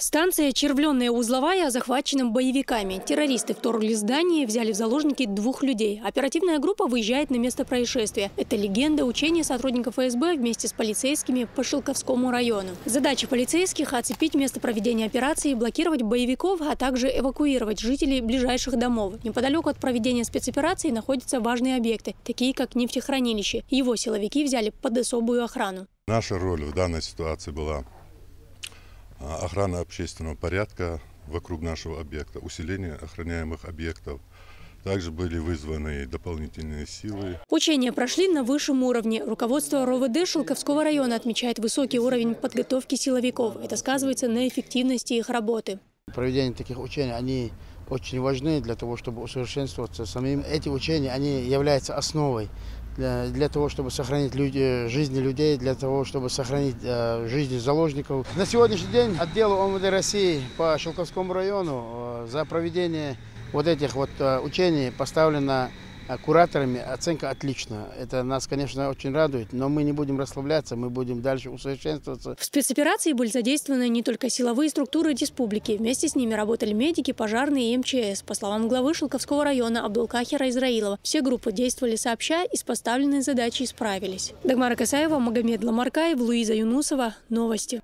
Станция Червленная узловая захвачена боевиками. Террористы вторгли здание и взяли в заложники 2 людей. Оперативная группа выезжает на место происшествия. Это легенда учения сотрудников ФСБ вместе с полицейскими по Шелковскому району. Задача полицейских – оцепить место проведения операции, блокировать боевиков, а также эвакуировать жителей ближайших домов. Неподалеку от проведения спецоперации находятся важные объекты, такие как нефтехранилище. Его силовики взяли под особую охрану. Наша роль в данной ситуации была охрана общественного порядка вокруг нашего объекта, усиление охраняемых объектов. Также были вызваны дополнительные силы. Учения прошли на высшем уровне. Руководство РОВД Шелковского района отмечает высокий уровень подготовки силовиков. Это сказывается на эффективности их работы. Проведение таких учений, они очень важны для того, чтобы усовершенствоваться самим. Эти учения, они являются основой для того, чтобы сохранить жизни людей, для того, чтобы сохранить жизни заложников. На сегодняшний день отделу ОМВД России по Шелковскому району за проведение вот этих учений поставлена кураторами оценка «отлично». Это нас, конечно, очень радует, но мы не будем расслабляться, мы будем дальше усовершенствоваться. В спецоперации были задействованы не только силовые структуры республики. Вместе с ними работали медики, пожарные и МЧС. По словам главы Шелковского района Абдулкахира Израилова, все группы действовали сообща и с поставленной задачей справились. Дагмара Касаева, Магомед Ламаркаев, Луиза Юнусова. Новости.